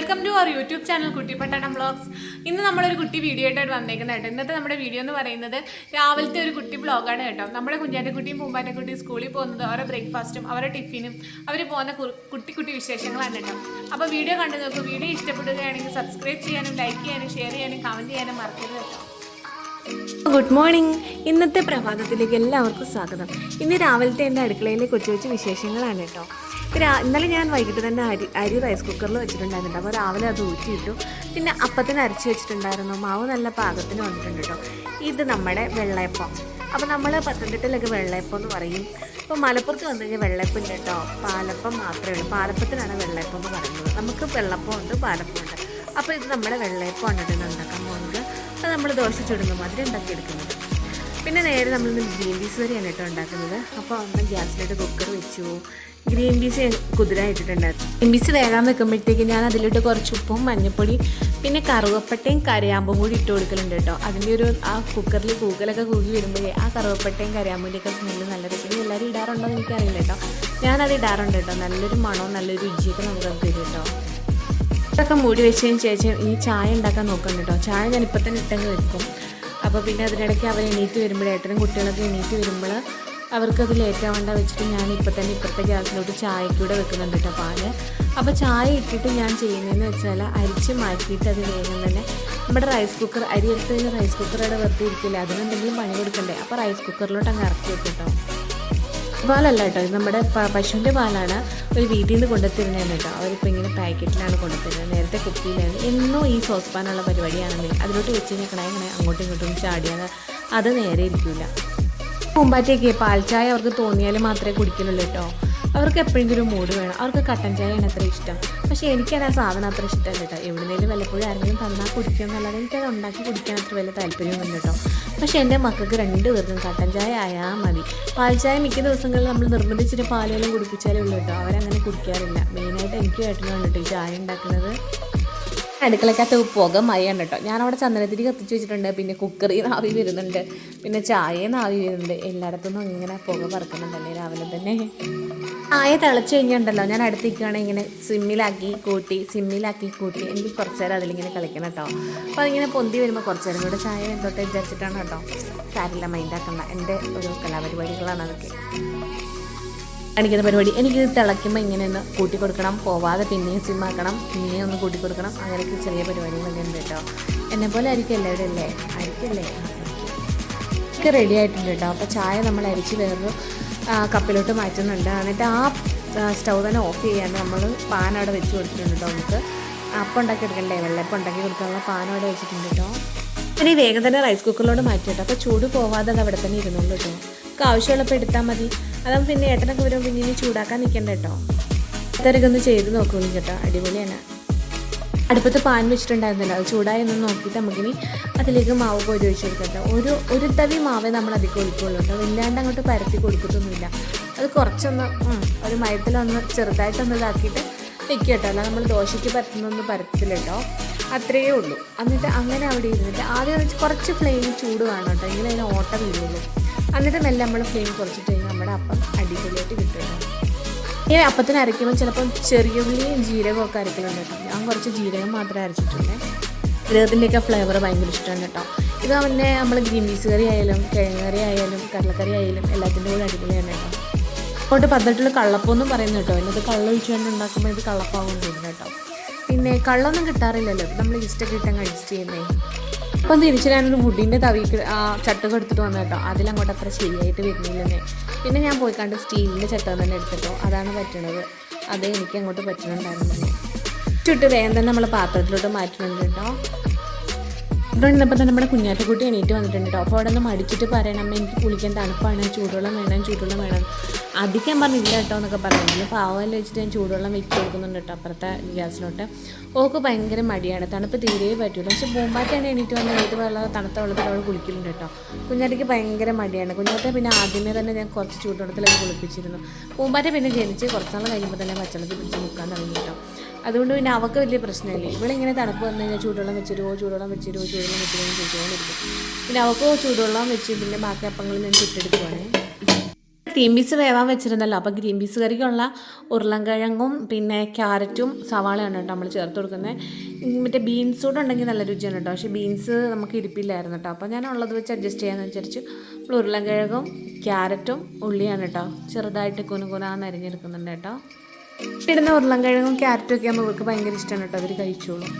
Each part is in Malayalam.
Welcome to our YouTube channel Kuttipattanam vlogs. ഇന്ന് നമ്മളൊരു കുട്ടി വീഡിയോ ആയിട്ടാണ് വന്നേക്കുന്നത് കേട്ടോ. ഇന്നത്തെ നമ്മുടെ വീഡിയോ എന്ന് പറയുന്നത് രാവിലത്തെ ഒരു കുട്ടി വ്ളോഗാണ് കേട്ടോ. നമ്മുടെ കുഞ്ഞാറ്റക്കുട്ടിയും പൂമ്പാറ്റക്കുട്ടിയും സ്കൂളിൽ പോകുന്നത് അവരുടെ ബ്രേക്ക്ഫാസ്റ്റും അവരുടെ ടിഫിനും അവർ പോകുന്ന കുട്ടി കുട്ടി വിശേഷങ്ങളാണ് കേട്ടോ. അപ്പോൾ വീഡിയോ കണ്ടു നോക്കും. വീഡിയോ ഇഷ്ടപ്പെടുകയാണെങ്കിൽ സബ്സ്ക്രൈബ് ചെയ്യാനും ലൈക്ക് ചെയ്യാനും ഷെയർ ചെയ്യാനും കമൻറ്റ് ചെയ്യാനും മറക്കരുത് കേട്ടോ. Good morning. ഇന്നത്തെ പ്രഭാതത്തിലേക്ക് എല്ലാവർക്കും സ്വാഗതം. ഇന്ന് രാവിലത്തെ എൻ്റെ അടുക്കളയിലെ കൊച്ചു കൊച്ചു വിശേഷങ്ങളാണ് കേട്ടോ. ഇന്നലെ ഞാൻ വൈകിട്ട് തന്നെ അരി റൈസ് കുക്കറിൽ വെച്ചിട്ടുണ്ടായിരുന്നു. അപ്പോൾ രാവിലെ അത് ഊറ്റിയിട്ടു. പിന്നെ അപ്പത്തിന് അരച്ച് വെച്ചിട്ടുണ്ടായിരുന്നു. മാവ് നല്ല പാകത്തിന് വന്നിട്ടുണ്ട് കേട്ടോ. ഇത് നമ്മുടെ വെള്ളയപ്പം. അപ്പോൾ നമ്മൾ പത്തനംതിട്ടയിലൊക്കെ വെള്ളയപ്പം എന്ന് പറയും. ഇപ്പോൾ മലപ്പുറത്ത് വന്നു കഴിഞ്ഞാൽ വെള്ളയപ്പം ഇല്ല കേട്ടോ, പാലപ്പം മാത്രമേ ഉള്ളൂ. പാലപ്പത്തിനാണ് വെള്ളയപ്പം എന്ന് പറയുന്നത്. നമുക്ക് വെള്ളപ്പം ഉണ്ട്, പാലപ്പം ഉണ്ട്. അപ്പോൾ ഇത് നമ്മുടെ വെള്ളയപ്പമാണ് കേട്ടോ ഉണ്ടാക്കാൻ പോകുന്നത്. അപ്പോൾ നമ്മൾ ദോശ ചുടുന്ന മാതിരി ഉണ്ടാക്കിയെടുക്കുന്നത്. പിന്നെ നേരെ നമ്മളിന്ന് ഗ്രീൻ പീസ് കറിയാണ് കേട്ടോ ഉണ്ടാക്കുന്നത്. അപ്പോൾ ഒന്ന് ഗ്യാസിലോട്ട് കുക്കർ വെച്ചു. ഗ്രീൻ പീസ് കുതിരായിട്ടിട്ടുണ്ടായിരുന്നു. ഗ്രീൻ പീസ് വേഗം വെക്കുമ്പോഴത്തേക്ക് ഞാൻ അതിലോട്ട് കുറച്ച് ഉപ്പും മഞ്ഞൾപ്പൊടി പിന്നെ കറുവപ്പട്ടയും കരയാമ്പും കൂടി ഇട്ട് കൊടുക്കലുണ്ട് കേട്ടോ. അതിൻ്റെ ഒരു ആ കുക്കറിൽ കൂകലൊക്കെ കൂകി വരുമ്പോഴേ ആ കറുവപ്പട്ടയും കരയാമ്പൂൻ്റെയൊക്കെ സ്മെല്ല് നല്ല രസം. എല്ലാവരും ഇടാറുണ്ടോ എന്ന് എനിക്കറിയില്ല കേട്ടോ. ഞാനത് ഇടാറുണ്ട് കേട്ടോ. നല്ലൊരു മണവും നല്ലൊരു രുചിയൊക്കെ നമുക്കത് തരും കേട്ടോ. ഇതൊക്കെ മൂടി വെച്ചതിന് ശേഷം ഈ ചായ ഉണ്ടാക്കാൻ നോക്കുന്നുണ്ട് കേട്ടോ. ചായ ഞാൻ ഇപ്പം തന്നെ ഇട്ടങ്ങ് വെക്കും. അപ്പോൾ പിന്നെ അതിനിടയ്ക്ക് അവർ എണീറ്റ് വരുമ്പോൾ ഏട്ടനും കുട്ടികളൊക്കെ എണീറ്റ് വരുമ്പോൾ അവർക്കത് ലേറ്റാവേണ്ട വെച്ചിട്ട് ഞാൻ ഇപ്പം തന്നെ ഇപ്പുറത്തെ ഗ്യാസിലോട്ട് ചായക്കൂടെ വെക്കുന്നുണ്ട് കേട്ടോ പാല്. അപ്പോൾ ചായ ഇട്ടിട്ട് ഞാൻ ചെയ്യുന്നതെന്ന് വെച്ചാൽ അരിച്ച് മാറ്റിയിട്ട് അത് വേഗം തന്നെ നമ്മുടെ റൈസ് കുക്കർ അരി എടുത്തതിന് റൈസ് കുക്കർ അവിടെ വെറുതെ ഇരിക്കില്ല, അതിനെന്തെങ്കിലും പണി കൊടുക്കണ്ടേ. അപ്പോൾ റൈസ് കുക്കറിലോട്ട് അങ്ങ് ഇറക്കി വെക്കും കേട്ടോ. പാലല്ല കേട്ടോ, ഇത് നമ്മുടെ പശുവിൻ്റെ പാലാണ്. ഒരു വീട്ടിൽ നിന്ന് കൊണ്ടുത്തരുന്നതാണ് കേട്ടോ. അവരിപ്പോൾ ഇങ്ങനെ പാക്കറ്റിലാണ് കൊണ്ടുത്തരുന്നത്. നേരത്തെ കുപ്പിയിലായിരുന്നു. എന്നും ഈ സോസ് പാനുള്ള പരിപാടിയാണെങ്കിൽ അതിലോട്ട് വെച്ച് കഴിഞ്ഞാൽ ഇങ്ങനെ അങ്ങോട്ടും ഇങ്ങോട്ടും ചാടിയാൽ അത് നേരെ ഇരിക്കില്ല. പൂമ്പാറ്റയൊക്കെ പാൽ ചായ അവർക്ക് തോന്നിയാൽ മാത്രമേ കുടിക്കുന്നുള്ളൂ കേട്ടോ. അവർക്ക് എപ്പോഴെങ്കിലും മൂഡ് വേണം. അവർക്ക് കട്ടൻ ചായയാണ് അത്ര ഇഷ്ടം. പക്ഷേ എനിക്കത് ആ സാധനം അത്ര ഇഷ്ടമല്ല കേട്ടോ. എവിടെയെങ്കിലും വല്ലപ്പോഴും ആരെങ്കിലും തന്നാൽ കുടിക്കുക എന്നല്ലാതെ എനിക്കത് ഉണ്ടാക്കി കുടിക്കാൻ അത്ര വലിയ താല്പര്യമൊന്നും കേട്ടോ. പക്ഷേ എൻ്റെ മക്കൾക്ക് രണ്ടുപേർക്കും കട്ടൻ ചായ ആയാൽ മതി. പാൽ ചായ മിക്ക ദിവസങ്ങളിൽ നമ്മൾ നിർബന്ധിച്ചിട്ട് പാലെല്ലാം കുടിപ്പിച്ചാലേ ഉള്ളൂ കേട്ടോ. അവരങ്ങനെ കുടിക്കാറില്ല. മെയിനായിട്ട് എനിക്ക് ഏട്ടനും കണ്ടിട്ട് ഈ ചായ ഉണ്ടാക്കുന്നത്. അടുക്കളക്കകത്ത് പുക മയാണ് കേട്ടോ. ഞാനവിടെ ചന്ദനത്തിരി കത്തിച്ച് വെച്ചിട്ടുണ്ട്. പിന്നെ കുക്കറിൽ നിന്ന് ആവി വരുന്നുണ്ട്, പിന്നെ ചായയിൽ നിന്ന് ആവി വരുന്നുണ്ട്. എല്ലായിടത്തുനിന്നും ഇങ്ങനെ പുക പറക്കുന്നുണ്ടല്ലേ രാവിലെ തന്നെ. ചായ തിളച്ച് കഴിഞ്ഞിട്ടുണ്ടല്ലോ, ഞാൻ അടുത്തേക്കാണെങ്കിൽ ഇങ്ങനെ സിമ്മിലാക്കി കൂട്ടി എനിക്ക് കുറച്ച് നേരം അതിലിങ്ങനെ കളിക്കണം കേട്ടോ. അപ്പോൾ അതിങ്ങനെ പൊന്തി വരുമ്പോൾ കുറച്ച് നേരം കൂടെ ചായ എന്തോട്ടെ വിചാരിച്ചിട്ടാണ് കേട്ടോ. കാര്യമില്ല, മൈൻഡാക്കണ്ട. എൻ്റെ ഒരു കലാപരിപാടികളാണ് അതൊക്കെ കാണിക്കുന്ന പരിപാടി. എനിക്ക് തിളയ്ക്കുമ്പോൾ ഇങ്ങനെ ഒന്ന് കൂട്ടി കൊടുക്കണം, പോവാതെ പിന്നെയും സിമ്മാക്കണം, പിന്നെയും ഒന്ന് കൂട്ടി കൊടുക്കണം. അങ്ങനെയൊക്കെ ചെറിയ പരിപാടികളൊക്കെ ഉണ്ട് കേട്ടോ. എന്നെപ്പോലെ ആയിരിക്കും എല്ലാവരും അല്ലേ? ആയിരിക്കല്ലേ? ഒക്കെ റെഡി ആയിട്ടുണ്ട് കേട്ടോ. അപ്പോൾ ചായ നമ്മൾ അരിച്ച് വേറൊരു കപ്പിലോട്ട് മാറ്റുന്നുണ്ട്. എന്നിട്ട് ആ സ്റ്റൗ തന്നെ ഓഫ് ചെയ്യാണ്ട് നമ്മൾ പാൻ അവിടെ വെച്ച് കൊടുത്തിട്ടുണ്ട് കേട്ടോ. നമുക്ക് അപ്പം ഉണ്ടാക്കി എടുക്കണ്ടേ, വെള്ളപ്പം ഉണ്ടാക്കി കൊടുക്കാനുള്ള പാൻ അവിടെ വെച്ചിട്ടുണ്ട് കേട്ടോ. ഇനി വേഗം തന്നെ റൈസ് കുക്കറിലോട്ട് മാറ്റി കേട്ടോ. അപ്പോൾ ചൂട് പോവാതെ അത് അവിടെ തന്നെ ഇരുന്നുള്ളൂ കേട്ടോ. നമുക്ക് ആവശ്യമുള്ളപ്പോൾ എടുത്താൽ മതി. അതാകുമ്പോൾ പിന്നെ ഏട്ടനൊക്കെ വരുമ്പോൾ പിന്നെ ഇനി ചൂടാക്കാൻ നിൽക്കണ്ട കേട്ടോ. ഇതൊക്കെ ഒന്ന് ചെയ്ത് നോക്കുള്ളൂ കേട്ടോ. അടിപൊളിയാണ്. അടുപ്പത്ത് പാൻ വെച്ചിട്ടുണ്ടായിരുന്നില്ല, അത് ചൂടായി ഒന്ന് നോക്കിയിട്ട് നമുക്കിനി അതിലേക്ക് മാവ് കോരി ഒഴിച്ച് കൊടുക്കട്ടോ. ഒരു തവി മാവേ നമ്മൾ അധികം ഒഴിക്കുള്ളൂ കേട്ടോ. ഇല്ലാണ്ട് അങ്ങോട്ട് പരത്തി കൊടുക്കത്തൊന്നുമില്ല. അത് കുറച്ചൊന്ന് ഒരു മയത്തിലൊന്ന് ചെറുതായിട്ടൊന്ന് ഇതാക്കിയിട്ട് വെക്കുക കേട്ടോ. അല്ല നമ്മൾ ദോശയ്ക്ക് പരത്തുന്നൊന്നും പരത്തില്ല കേട്ടോ. അത്രയേ ഉള്ളൂ. എന്നിട്ട് അങ്ങനെ അവിടെ ഇരുന്നിട്ട് ആദ്യം കുറച്ച് ഫ്ലെയിം ചൂട് വേണം കേട്ടോ, എങ്കിലും അതിന് ഓട്ട വീഴുള്ളൂ. എന്നിട്ട് മെല്ലെ നമ്മൾ ഫ്ലെയിം കുറച്ചിട്ട് കഴിഞ്ഞാൽ നമ്മുടെ അപ്പം അടിപൊളിയായിട്ട് കിട്ടും. ഈ അപ്പത്തിന് അരയ്ക്കുമ്പോൾ ചിലപ്പം ചെറിയ ഉള്ളിയും ജീരകവും ഒക്കെ അരക്കലുണ്ട് കേട്ടോ. ഞാൻ കുറച്ച് ജീരകം മാത്രമേ അരച്ചിട്ടുണ്ട്. ജീരകത്തിൻ്റെയൊക്കെ ഫ്ലേവർ ഭയങ്കര ഇഷ്ടമാണ് കേട്ടോ. ഇത് പിന്നെ നമ്മൾ ഗ്രീൻ പീസ് കറി ആയാലും കിഴങ്ങ് കറി ആയാലും കടലക്കറി ആയാലും എല്ലാത്തിൻ്റെ കൂടെ അടിപൊളിയാണ് കേട്ടോ. അങ്ങോട്ട് പദ്ധതിയുള്ള കള്ളപ്പമൊന്നും പറയുന്നു കേട്ടോ. എന്നിട്ട് കള്ള ഒഴിച്ചുകൊണ്ട് ഉണ്ടാക്കുമ്പോൾ ഇത് കള്ളപ്പാവും തോന്നുന്നു കേട്ടോ. പിന്നെ കള്ളൊന്നും കിട്ടാറില്ലല്ലോ, നമ്മൾ ഇഷ്ടമൊക്കെ ഇട്ടങ്ങ് അഡ്ജസ്റ്റ് ചെയ്യുന്നേ. അപ്പം തിരിച്ച് ഞാനൊരു വുഡിൻ്റെ തവിക്ക് ചട്ടകം എടുത്തിട്ട് വന്നു കേട്ടോ. അതിലങ്ങോട്ട് അത്ര ശരിയായിട്ട് വരുന്നില്ലെന്നേ. പിന്നെ ഞാൻ പോയി കണ്ട് സ്റ്റീലിൻ്റെ ചട്ടകം തന്നെ എടുത്തിട്ടോ. അതാണ് പറ്റണത്. അതേ എനിക്ക് അങ്ങോട്ട് പറ്റണുണ്ടായിരുന്നില്ല. ചുട്ട് വേഗം തന്നെ നമ്മൾ പാത്രത്തിലോട്ട് മാറ്റുന്നുണ്ട് കേട്ടോ. ഇവിടെ നിന്നപ്പോൾ തന്നെ നമ്മുടെ കുഞ്ഞാറ്റക്കുട്ടി എണീറ്റ് വന്നിട്ടുണ്ട് കേട്ടോ. അപ്പോൾ അവിടെ നിന്ന് മടിച്ചിട്ട് പറയണം, അമ്മ എനിക്ക് കുളിക്കാൻ തണുപ്പാണ്, ചൂടുവെള്ളം വേണം. അധികം പറഞ്ഞില്ല കേട്ടോ എന്നൊക്കെ പറഞ്ഞു. പാവെല്ലാം വെച്ചിട്ട് ഞാൻ ചൂടുവെള്ളം വെച്ച് കൊടുക്കുന്നുണ്ട് കേട്ടോ അപ്പുറത്തെ ഗ്യാസിലോട്ട്. ഓക്ക് ഭയങ്കര മടിയാണ്, തണുപ്പ് തീരെ പറ്റില്ല. പക്ഷേ പൂമ്പാറ്റയാണ് എണീറ്റ് വന്ന് ഏത് തണുത്ത വെള്ളത്തിൽ അവൾ കുളിക്കലുണ്ട് കേട്ടോ. കുഞ്ഞാറ്റയ്ക്ക് ഭയങ്കര മടിയാണ്. കുഞ്ഞാറ്റ പിന്നെ ആദ്യമേ തന്നെ ഞാൻ കുറച്ച് ചൂടുവെള്ളത്തിലേക്ക് കുളിപ്പിച്ചിരുന്നു. പൂമ്പാറ്റ പിന്നെ ജനിച്ച് കുറച്ചാൾ കഴിയുമ്പോൾ തന്നെ പച്ചവെള്ളത്തിൽ പിടിച്ച് മുക്കാൻ തുടങ്ങി കേട്ടോ. അതുകൊണ്ട് പിന്നെ അവൾക്ക് വലിയ പ്രശ്നമില്ല. ഇവളിങ്ങനെ തണുപ്പ് വന്നു കഴിഞ്ഞാൽ ചൂടുവെള്ളം വെച്ചിരുമോ ചോദിച്ചുകൊണ്ടിരിക്കും. പിന്നെ അവൾക്ക് ചൂടുവെള്ളം വെച്ച് പിന്നെ ബാക്കി അപ്പങ്ങളിൽ ഞാൻ ചുട്ടെടുക്കുവാണ്. ഗ്രീൻ പീസ് വേവാൻ വെച്ചിരുന്നല്ലോ, അപ്പോൾ ഗ്രീൻ പീസ് കറിക്കുള്ള ഉരുളൻകിഴങ്ങും പിന്നെ ക്യാരറ്റും സവാളയാണ് കേട്ടോ നമ്മൾ ചേർത്ത് കൊടുക്കുന്നത്. മറ്റേ ബീൻസ് കൂടെ ഉണ്ടെങ്കിൽ നല്ല രുചിയാണ് കേട്ടോ, പക്ഷേ ബീൻസ് നമുക്ക് ഇരിപ്പില്ലായിരുന്നു കേട്ടോ. അപ്പോൾ ഞാൻ ഉള്ളത് വെച്ച് അഡ്ജസ്റ്റ് ചെയ്യാമെന്ന് വിചാരിച്ചു. നമ്മൾ ഉരുളൻകിഴങ്ങും ക്യാരറ്റും ഉള്ളിയാണ് കേട്ടോ ചെറുതായിട്ട് കുനുകുനാന്ന് അരിഞ്ഞെടുക്കുന്നുണ്ട് കേട്ടോ. ഇടുന്ന ഉരുളൻകിഴങ്ങും ക്യാരറ്റും ഒക്കെ ആകുമ്പോൾ ഇവർക്ക് ഭയങ്കര ഇഷ്ടമാണ് കേട്ടോ, അവർ കഴിച്ചോളും.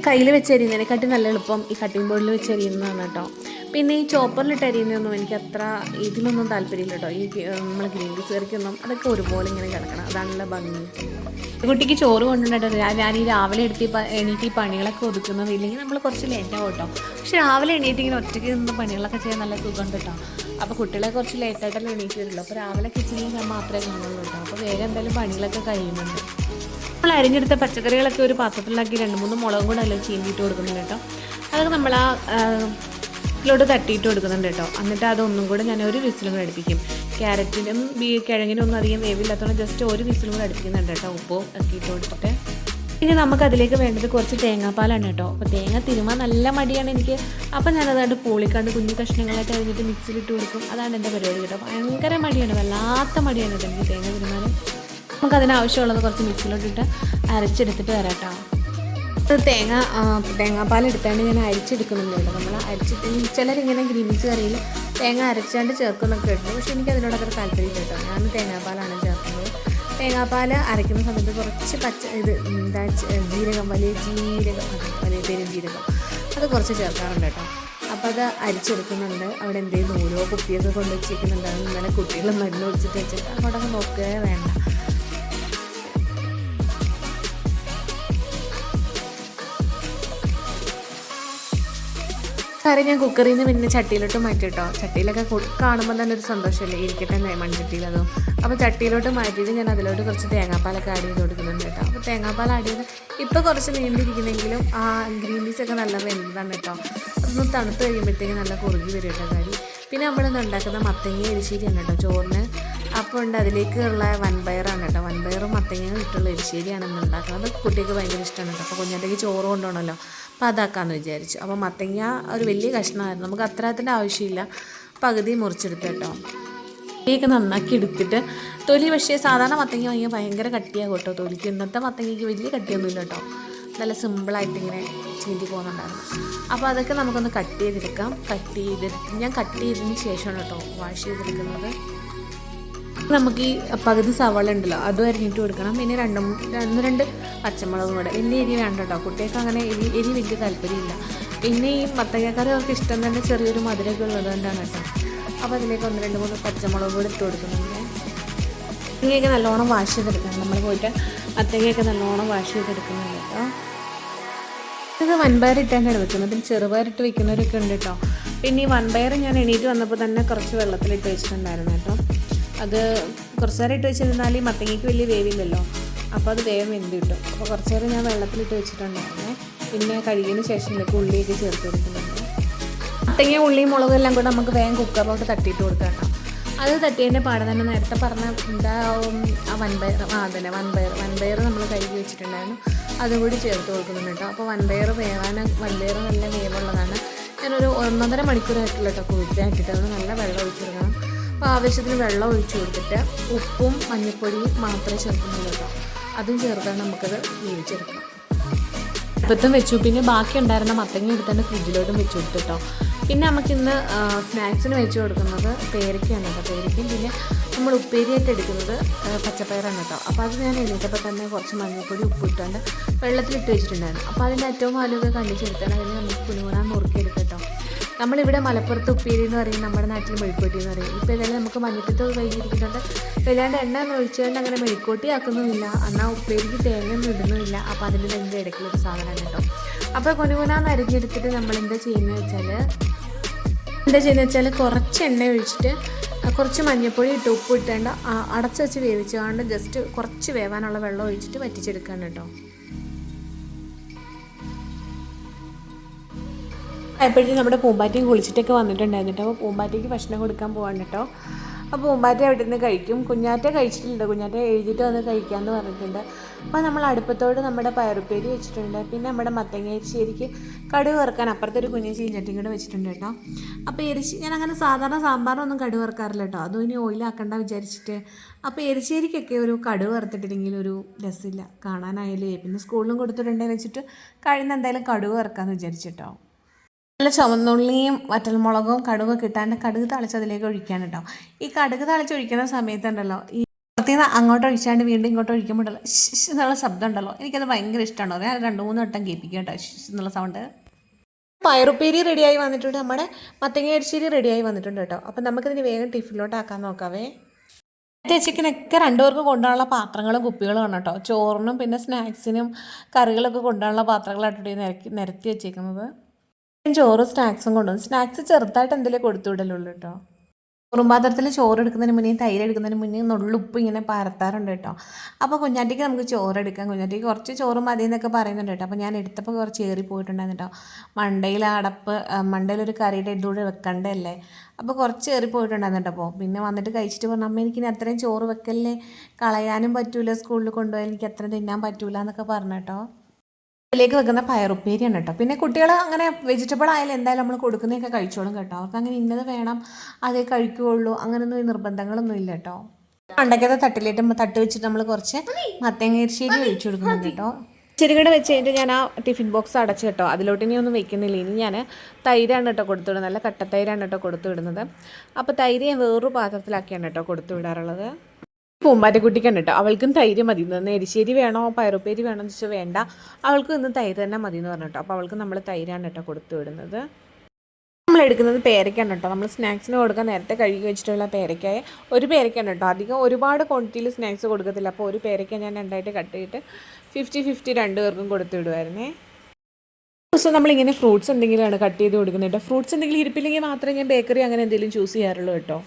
കയ്യിൽ വെച്ച് അരിയുന്നതിനെക്കാട്ടി നല്ല എളുപ്പം ഈ കട്ടിംഗ് ബോർഡിൽ വെച്ച് അരിയുന്നതാണ് കേട്ടോ. പിന്നെ ഈ ചോപ്പറിലിട്ട് അരിയുന്നതൊന്നും എനിക്ക് അത്ര ഇതിലൊന്നും താല്പര്യമില്ല കേട്ടോ. ഈ നമ്മൾ ഗ്രീൻ പീസ് കറിക്കൊന്നും അതൊക്കെ ഒരുപോലെ ഇങ്ങനെ കിടക്കണം, അതാണല്ലോ ഭംഗി. കുട്ടിക്ക് ചോറ് കൊണ്ടുണ്ടായിട്ട് ഞാൻ ഈ രാവിലെ എണീറ്റ് ഈ പണികളൊക്കെ ഒതുക്കുന്നത്, ഇല്ലെങ്കിൽ നമ്മൾ കുറച്ച് ലേറ്റാവും കേട്ടോ. പക്ഷെ രാവിലെ എണീറ്റ് ഇങ്ങനെ ഒറ്റയ്ക്ക് നിന്ന് പണികളൊക്കെ ചെയ്യാൻ നല്ല സുഖമുണ്ട് കേട്ടോ. അപ്പോൾ കുട്ടികളെ കുറച്ച് ലേറ്റായിട്ടല്ലേ എണീറ്റ് വരുള്ളൂ. അപ്പോൾ രാവിലെ കിച്ചണിൽ ഞാൻ മാത്രമേ കാണുള്ളൂ കേട്ടോ. അപ്പോൾ വേഗം എന്തായാലും പണികളൊക്കെ കഴിയുന്നുണ്ട്. നമ്മൾ അരിഞ്ഞെടുത്ത പച്ചക്കറികളൊക്കെ ഒരു പാത്രത്തിലാക്കി 2-3 മുളകും കൂടെ അല്ല ചീന്തിയിട്ട് കൊടുക്കുന്നുണ്ട് കേട്ടോ. അതൊക്കെ നമ്മൾ ആ ഇതിലോട്ട് തട്ടിയിട്ട് കൊടുക്കുന്നുണ്ട് കേട്ടോ. എന്നിട്ട് അതൊന്നും കൂടെ ഞാൻ ഒരു വിസിലും കൂടെ അടുപ്പിക്കും. ക്യാരറ്റിനും കിഴങ്ങിനും ഒന്നും അധികം വേവില്ലാത്തതുകൊണ്ട് ജസ്റ്റ് ഒരു വിസിലും കൂടെ അടുപ്പിക്കുന്നുണ്ട് കേട്ടോ, ഉപ്പും ഒക്കെ ഇട്ട് കൊടുത്തിട്ട്. ഇനി നമുക്ക് അതിലേക്ക് വേണ്ടത് കുറച്ച് തേങ്ങാപ്പാലാണ് കേട്ടോ. അപ്പോൾ തേങ്ങ തിരുമാൻ നല്ല മടിയാണ് എനിക്ക്. അപ്പോൾ ഞാനതായിട്ട് പൂളിക്കാണ്ട് കുഞ്ഞു കഷ്ണങ്ങളായിട്ട് കഴിഞ്ഞിട്ട് മിക്സിയിലിട്ട് കൊടുക്കും. അതാണ് എൻ്റെ പരിപാടി കേട്ടോ. ഭയങ്കര മടിയാണ്, വല്ലാത്ത മടിയാണ് കേട്ടോ എനിക്ക് തേങ്ങ തിരുമാൻ. നമുക്കതിനാവശ്യമുള്ളത് കുറച്ച് മിക്സിയിലോട്ടിട്ട് അരച്ചെടുത്തിട്ട് വരാം കേട്ടോ. തേങ്ങാപ്പാലെടുത്താണ്ട് ഞാൻ അരിച്ചെടുക്കുന്നുണ്ട് കേട്ടോ. നമ്മൾ അരിച്ചിട്ട് ചിലരിങ്ങനെ ഗ്രീൻ പീസ് കറിയിൽ തേങ്ങ അരച്ചാണ്ട് ചേർക്കുന്നൊക്കെ ഉണ്ട്, പക്ഷേ എനിക്ക് അതിനോട് അത്ര താല്പര്യമില്ല കേട്ടോ. ഞാൻ തേങ്ങാപ്പാലാണ് ചേർക്കുന്നത്. തേങ്ങാപ്പാൽ അരയ്ക്കുന്ന സമയത്ത് കുറച്ച് ജീരകം, വലിയ പെരുംജീരകം അത് കുറച്ച് ചേർക്കാറുണ്ട് കേട്ടോ. അപ്പോൾ അത് അരിച്ചെടുക്കുന്നുണ്ട്. അവിടെ എന്തെങ്കിലും ഓരോ കുപ്പിയൊക്കെ കൊണ്ട് വെച്ചിരിക്കുന്നുണ്ടാകും. ഇന്നലെ കുട്ടികൾ മരുന്ന് ഒഴിച്ചിട്ട് വെച്ചിട്ട് അങ്ങോട്ടൊക്കെ നോക്കുക വേണ്ട. കറി ഞാൻ കുക്കറിൽ നിന്ന് പിന്നെ ചട്ടിയിലോട്ട് മാറ്റി കേട്ടോ. ചട്ടിയിലൊക്കെ കാണുമ്പോൾ തന്നെ ഒരു സന്തോഷമല്ലേ, ഇരിക്കട്ടെ മൺചട്ടിയിൽ അതും. അപ്പോൾ ചട്ടിയിലോട്ട് മാറ്റിയിട്ട് ഞാൻ അതിലോട്ട് കുറച്ച് തേങ്ങാപ്പാലൊക്കെ ആഡ് ചെയ്ത് കൊടുക്കുന്നുണ്ട് കേട്ടോ. അപ്പോൾ തേങ്ങാപ്പാൽ ആഡ് ചെയ്ത് ഇപ്പോൾ കുറച്ച് നീണ്ടിരിക്കുന്നെങ്കിലും ആ ഗ്രീൻ പീസൊക്കെ നല്ല വെന്തതാണ് കേട്ടോ. അതൊന്ന് തണുത്ത് കഴിയുമ്പോഴത്തേക്ക് നല്ല കുറുകി വരും കേട്ടോ കറി. പിന്നെ നമ്മളിന്ന് ഉണ്ടാക്കുന്ന മത്തങ്ങ എരിശ്ശേരിയാണ് കേട്ടോ ചോറിന്. അപ്പോൾ ഉണ്ട് അതിലേക്കുള്ള വൻപയറാണ് കേട്ടോ. വൻപയറും മത്തങ്ങയും ഇട്ടുള്ള എരിശ്ശേരിയാണ് ഇന്ന് ഉണ്ടാക്കുന്നത്. കുട്ടിക്ക് ഭയങ്കര ഇഷ്ടമാണ് കേട്ടോ. അപ്പോൾ കുഞ്ഞാറ്റേക്ക് ചോറ് കൊണ്ടുപോകണമല്ലോ, അപ്പോൾ അതാക്കാമെന്ന് വിചാരിച്ചു. അപ്പോൾ മത്തങ്ങ ഒരു വലിയ കഷ്ണമായിരുന്നു, നമുക്ക് അത്രത്തിൻ്റെ ആവശ്യമില്ല, പകുതി മുറിച്ചെടുത്ത് കേട്ടോ. ൊക്കെ നന്നാക്കി എടുത്തിട്ട് തൊലി, പക്ഷേ സാധാരണ മത്തങ്ങ വാങ്ങിയാൽ ഭയങ്കര കട്ടിയാകും കേട്ടോ തൊലിക്ക്. ഇന്നത്തെ മത്തങ്ങയ്ക്ക് വലിയ കട്ടിയൊന്നുമില്ല കേട്ടോ, നല്ല സിമ്പിളായിട്ട് ഇങ്ങനെ ചീന്തി പോകുന്നുണ്ടായിരുന്നു. അപ്പോൾ അതൊക്കെ നമുക്കൊന്ന് കട്ട് ചെയ്തെടുക്കാം. ഞാൻ കട്ട് ചെയ്തതിന് ശേഷമാണ് കേട്ടോ വാഷ് ചെയ്തെടുക്കുന്നത്. നമുക്ക് ഈ പകുതി സവാള ഉണ്ടല്ലോ അതും അരിഞ്ഞിട്ട് കൊടുക്കണം. പിന്നെ 2 പച്ചമുളകും കൂടെ. വലിയ എരി വേണ്ട കേട്ടോ, കുട്ടികൾക്ക് അങ്ങനെ എരി വലിയ താല്പര്യമില്ല. പിന്നെ ഈ മത്തങ്ങക്കറി അവർക്ക് ഇഷ്ടം തന്നെ ചെറിയൊരു മധുരമൊക്കെ ഉള്ളത് കൊണ്ടാണ് കേട്ടോ. അപ്പോൾ അതിലേക്ക് 1-2-3 പച്ചമുളക് കൂടെ ഇട്ട് കൊടുക്കുന്നുണ്ട്. മത്തങ്ങയൊക്കെ നല്ലോണം വാഷ് ചെയ്തെടുക്കണം. നമ്മൾ പോയിട്ട് മത്തങ്ങയൊക്കെ നല്ലോണം വാഷ് ചെയ്തെടുക്കുന്നുണ്ട് കേട്ടോ. ഇത് വൻപയർ ഇട്ടാണ് വെക്കുന്നത്, പിന്നെ ചെറുപയറിട്ട് വെക്കുന്നവരൊക്കെ ഉണ്ട് കേട്ടോ. പിന്നെ ഈ വൻപയർ ഞാൻ എണീറ്റ് വന്നപ്പോൾ തന്നെ കുറച്ച് വെള്ളത്തിലിട്ട് വെച്ചിട്ടുണ്ടായിരുന്നു കേട്ടോ. അത് കുറച്ച് നേരം ഇട്ട് വെച്ചിരുന്നാൽ ഈ മത്തങ്ങയ്ക്ക് വലിയ വേവില്ലല്ലോ, അപ്പോൾ അത് വേഗം വെന്ത് കിട്ടും. അപ്പോൾ കുറച്ച് നേരം ഞാൻ വെള്ളത്തിലിട്ട് വെച്ചിട്ടുണ്ടായിരുന്നേ. പിന്നെ കഴുകിയതിന് ശേഷത്തിലേക്ക് ഉള്ളിയൊക്കെ ചേർത്ത് കൊടുക്കുന്നുണ്ട്. മത്തങ്ങ ഉള്ളിയും മുളകും എല്ലാം കൂടെ നമുക്ക് വേഗം കുക്കറിലോട്ട് തട്ടിയിട്ട് കൊടുക്കാം കേട്ടോ. അത് തട്ടിയതിൻ്റെ പാടെ തന്നെ നേരത്തെ പറഞ്ഞ ആ വൻപയർ നമ്മൾ കഴുകി വെച്ചിട്ടുണ്ടായിരുന്നു, അതും കൂടി ചേർത്ത് കൊടുക്കുന്നുണ്ട് കേട്ടോ. അപ്പോൾ വൻപയർ നല്ല വേവുള്ളതാണ്. ഞാനൊരു 1.5 മണിക്കൂറായിട്ടുള്ള കേട്ടോ കുതിർത്തിട്ട് അത് നല്ല വെള്ളം ഒഴിച്ചെടുക്കണം. അപ്പോൾ ആവശ്യത്തിന് വെള്ളം ഒഴിച്ചു കൊടുത്തിട്ട് ഉപ്പും മഞ്ഞൾപ്പൊടിയും മാത്രമേ ചേർക്കുന്നുള്ളൂ കേട്ടോ. അതും ചേർത്താണ് നമുക്കത് വേവിച്ചെടുക്കാം. ഇപ്പത്തും വെച്ചു. പിന്നെ ബാക്കി ഉണ്ടായിരുന്ന മത്തങ്ങ എടുത്തുകൊണ്ട് ഫ്രിഡ്ജിലോട്ടും വെച്ച് കൊടുത്തു കേട്ടോ. പിന്നെ നമുക്കിന്ന് സ്നാക്സിന് വെച്ച് കൊടുക്കുന്നത് പേരയ്ക്കാണ് കേട്ടോ. പേരയ്ക്കും പിന്നെ നമ്മൾ ഉപ്പേരിയായിട്ട് എടുക്കുന്നത് പച്ചപ്പയറാണ് കേട്ടോ. അപ്പോൾ അത് ഞാൻ എണീറ്റപ്പോൾ തന്നെ കുറച്ച് മഞ്ഞൾപ്പൊടി ഉപ്പിട്ടാണ്ട് വെള്ളത്തിലിട്ട് വെച്ചിട്ടുണ്ടായിരുന്നു. അപ്പോൾ അതിൻ്റെ ഏറ്റവും ആലുവൊക്കെ കണ്ടിച്ചെടുത്താണ് അതിന് നമുക്ക് കുനുകുനാന്ന് നുറുക്കിയെടുക്കാം കേട്ടോ. നമ്മളിവിടെ മലപ്പുറത്ത് ഉപ്പേരി എന്ന് പറയും, നമ്മുടെ നാട്ടിൽ മെഴുക്കോട്ടി എന്ന് പറയും. ഇപ്പോൾ ഏതായാലും നമുക്ക് മഞ്ഞപ്പിത്തൊക്കെ കഴിഞ്ഞിരിക്കുന്നുണ്ട്. വല്ലാണ്ട് എണ്ണ ഒഴിച്ചുകൊണ്ട് അങ്ങനെ മെഴുക്കോട്ടി ആക്കുന്നുമില്ല, എന്നാൽ ഉപ്പേരിക്ക് തേങ്ങയൊന്നും ഇടുന്നുമില്ല. അപ്പോൾ അതിൻ്റെ എൻ്റെ ഇടയ്ക്കുള്ളൊരു സാധനമാണ് കേട്ടോ. അപ്പോൾ കുനുകുനാന്ന് അരിഞ്ഞെടുത്തിട്ട് നമ്മൾ എന്താ ചെയ്യുന്നത് വെച്ചാൽ കുറച്ച് എണ്ണ ഒഴിച്ചിട്ട് കുറച്ച് മഞ്ഞൾപ്പൊടി ഇട്ട് ഉപ്പ് ഇട്ടേണ്ട അടച്ച് വെച്ച് വേവിച്ചുകൊണ്ട് ജസ്റ്റ് കുറച്ച് വേവാനുള്ള വെള്ളം ഒഴിച്ചിട്ട് വറ്റിച്ചെടുക്കുകയാണ് കേട്ടോ. അപ്പോഴത്തേക്കും നമ്മുടെ പൂമ്പാറ്റയും കുളിച്ചിട്ടൊക്കെ വന്നിട്ടുണ്ടായിരുന്നു കേട്ടോ. അപ്പോൾ പൂമ്പാറ്റയ്ക്ക് ഭക്ഷണം കൊടുക്കാൻ പോകാൻ കേട്ടോ. അപ്പോൾ പൂമ്പാറ്റ അവിടെ നിന്ന് കഴിക്കും. കുഞ്ഞാറ്റ കഴിച്ചിട്ടുണ്ട്, കുഞ്ഞാറ്റ എഴുതിയിട്ട് വന്ന് കഴിക്കാമെന്ന് പറഞ്ഞിട്ടുണ്ട്. അപ്പോൾ നമ്മൾ അടുപ്പത്തോട് നമ്മുടെ പയറുപ്പേരി വെച്ചിട്ടുണ്ട്. പിന്നെ നമ്മുടെ മത്തങ്ങ എരിശ്ശേരിക്ക് കടുക് വറുക്കാൻ അപ്പുറത്തൊരു കുഞ്ഞ് ചീഞ്ചട്ടിയും കൂടെ വെച്ചിട്ടുണ്ട് കേട്ടോ. അപ്പോൾ ഞാൻ അങ്ങനെ സാധാരണ സാമ്പാറിനൊന്നും കടുക് വറുക്കാറില്ല കേട്ടോ, അതും ഇനി ഓയിലാക്കണ്ട വിചാരിച്ചിട്ട്. അപ്പോൾ എരിശ്ശേരിക്കൊക്കെ ഒരു കടുക് വറുത്തിട്ടില്ലെങ്കിൽ ഒരു രസമില്ല കാണാനായാലേ. പിന്നെ സ്കൂളിലും കൊടുത്തിട്ടുണ്ടെന്ന് വെച്ചിട്ട് കഴിയുന്ന എന്തായാലും കടുക് വറുക്കാമെന്ന് വിചാരിച്ചിട്ടോ. നല്ല ചുവന്നുള്ളിയും വറ്റൽമുളകും കടുകൊക്കെ ഇട്ടാണ്ട് കടുക് തളിച്ച് അതിലേക്ക് ഒഴിക്കാൻ കേട്ടോ. ഈ കടുക് തളിച്ച് ഒഴിക്കുന്ന സമയത്തുണ്ടല്ലോ, ഈ പുറത്തുനിന്ന് അങ്ങോട്ട് ഒഴിച്ചാണ്ട് വീണ്ടും ഇങ്ങോട്ട് ഒഴിക്കുമ്പോഴല്ലോ ഷ് എന്നുള്ള ശബ്ദം ഉണ്ടല്ലോ, എനിക്കത് ഭയങ്കര ഇഷ്ടമാണോ. ഞാൻ 2-3 വട്ടം കേൾപ്പിക്കും കേട്ടോ ഷ് എന്നുള്ള സൗണ്ട്. പയറുപ്പേരി റെഡിയായി വന്നിട്ടുണ്ട്, നമ്മുടെ മത്തങ്ങ എരിശ്ശേരി റെഡിയായി വന്നിട്ടുണ്ട് കേട്ടോ. അപ്പം നമുക്കിതിന് വേഗം ടിഫിനിലോട്ട് ആക്കാൻ നോക്കാവേ. ചിക്കനൊക്കെ 2 പേർക്ക് കൊണ്ടുപോകാനുള്ള പാത്രങ്ങളും കുപ്പികളും ആണ് കേട്ടോ. ചോറിനും പിന്നെ സ്നാക്സിനും കറികളൊക്കെ കൊണ്ടുപോകാനുള്ള പാത്രങ്ങളായിട്ട് നിരത്തി വെച്ചേക്കുന്നത്. ചോറ് സ്നാക്സും കൊണ്ടുവന്നു. സ്നാക്സ് ചെറുതായിട്ട് എന്തെങ്കിലും കൊടുത്തു വിടലുള്ളൂ കേട്ടോ. കുറുമ്പാത്രത്തിൽ ചോറ് എടുക്കുന്നതിന് മുന്നേ തൈര് എടുക്കുന്നതിന് മുന്നേ നുള്ളുപ്പ് ഇങ്ങനെ പരത്താറുണ്ട് കേട്ടോ. അപ്പോൾ കുഞ്ഞാറ്റിക്ക് നമുക്ക് ചോറ് എടുക്കാം, കുഞ്ഞാറ്റിക്ക് കുറച്ച് ചോറ് മതി എന്നൊക്കെ പറയുന്നുണ്ട് കേട്ടോ. അപ്പോൾ ഞാൻ എടുത്തപ്പോൾ കുറച്ച് ഏറി പോയിട്ടുണ്ടായിരുന്നു കേട്ടോ. മണ്ടയിലൊരു കറിയുടെ ഇതുകൂടെ വെക്കണ്ടല്ലേ, അപ്പോൾ കുറച്ച് ഏറി പോയിട്ടുണ്ടായിരുന്നു കേട്ടോ. അപ്പോൾ പിന്നെ വന്നിട്ട് കഴിച്ചിട്ട് പറഞ്ഞു, അമ്മ എനിക്കിനി അത്രയും ചോറ് വെക്കല്ലേ, കളയാനും പറ്റൂല, സ്കൂളിൽ കൊണ്ടുപോയാൽ എനിക്ക് അത്ര തിന്നാൻ പറ്റൂല എന്നൊക്കെ പറഞ്ഞു കേട്ടോ. അതിലേക്ക് വെക്കുന്ന പയറുപ്പേരിയാണ് കേട്ടോ. പിന്നെ കുട്ടികൾ അങ്ങനെ വെജിറ്റബിൾ ആയാലും എന്തായാലും നമ്മൾ കൊടുക്കുന്നതൊക്കെ കഴിച്ചോളും കേട്ടോ. അവർക്ക് അങ്ങനെ ഇന്നത് വേണം അതേ കഴിക്കുകയുള്ളൂ അങ്ങനെയൊന്നും നിർബന്ധങ്ങളൊന്നും ഇല്ല കേട്ടോ. പണ്ടൊക്കെ തട്ട് വെച്ചിട്ട് നമ്മൾ കുറച്ച് മത്തങ്ങ എരിശ്ശേരി ഒഴിച്ചു കൊടുക്കുന്നുണ്ട് കേട്ടോ. ചെറുകട വെച്ച് കഴിഞ്ഞിട്ട് ഞാൻ ആ ടിഫിൻ ബോക്സ് അടച്ച് കേട്ടോ. അതിലോട്ട് ഇനി ഒന്നും വെക്കുന്നില്ല. ഇനി ഞാൻ തൈരാണ് കേട്ടോ കൊടുത്തു വിടുന്നത്, നല്ല കട്ടത്തൈരാണ് കേട്ടോ കൊടുത്തു വിടുന്നത്. അപ്പോൾ തൈര് ഞാൻ വേറൊരു പാത്രത്തിലാക്കിയാണ് കേട്ടോ കൊടുത്തു വിടാറുള്ളത്. പൂമ്പാറ്റക്കുട്ടിക്കാണ് കേട്ടോ, അവൾക്കും തൈര് മതി. ഇന്ന് എരിശ്ശേരി വേണോ പയറുപ്പേരി വേണോ എന്ന് വെച്ചാൽ വേണ്ട, അവൾക്ക് ഇന്ന് തൈര് തന്നെ മതി എന്ന് പറഞ്ഞു കേട്ടോ. അപ്പോൾ അവൾക്ക് നമ്മൾ തൈരാണ് കേട്ടോ കൊടുത്തു വിടുന്നത്. നമ്മൾ എടുക്കുന്നത് പേരയ്ക്കാണ് കേട്ടോ. നമ്മൾ സ്നാക്സിന് കൊടുക്കാൻ നേരത്തെ കഴുകി വെച്ചിട്ടുള്ള പേരയ്ക്കായ ഒരു പേരയ്ക്കാണ് കേട്ടോ. അധികം ഒരുപാട് ക്വാണ്ടിറ്റിയിൽ സ്നാക്സ് കൊടുക്കത്തില്ല. അപ്പോൾ ഒരു പേരയ്ക്ക ഞാൻ 2ആയിട്ട് കട്ട് ചെയ്തിട്ട് 50-50 2 പേർക്കും കൊടുത്തു വിടുമായിരുന്നേ. ദിവസം നമ്മളിങ്ങനെ ഫ്രൂട്ട്സ് എന്തെങ്കിലുമാണ് കട്ട് ചെയ്ത് കൊടുക്കുന്നത് കേട്ടോ. ഫ്രൂട്ട്സ് എന്തെങ്കിലും ഇരിപ്പില്ലെങ്കിൽ മാത്രമേ ഞാൻ ബേക്കറി അങ്ങനെ എന്തെങ്കിലും ചൂസ് ചെയ്യാറുള്ളൂ കേട്ടോ.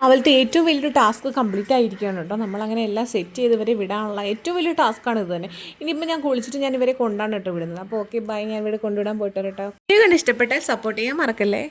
അവളുടെ ഏറ്റവും വലിയൊരു ടാസ്ക് കംപ്ലീറ്റ് ആയിരിക്കുകയാണ് കേട്ടോ. നമ്മളങ്ങനെ എല്ലാം സെറ്റ് ചെയ്ത് ഇവരെ വിടാനുള്ള ഏറ്റവും വലിയ ടാസ്ക്കാണ് ഇത് തന്നെ. ഇനിയിപ്പോൾ ഞാൻ കുളിച്ചിട്ട് ഞാൻ ഇവരെ കൊണ്ടാണ് കേട്ടോ വിടുന്നത്. അപ്പോൾ ഓക്കെ ബൈ, ഞാൻ ഇവിടെ കൊണ്ടുവിടാൻ പോയിട്ട് കേട്ടോ. വീഡിയോ കണ്ട് ഇഷ്ടപ്പെട്ടാൽ സപ്പോർട്ട് ചെയ്യാൻ മറക്കല്ലേ.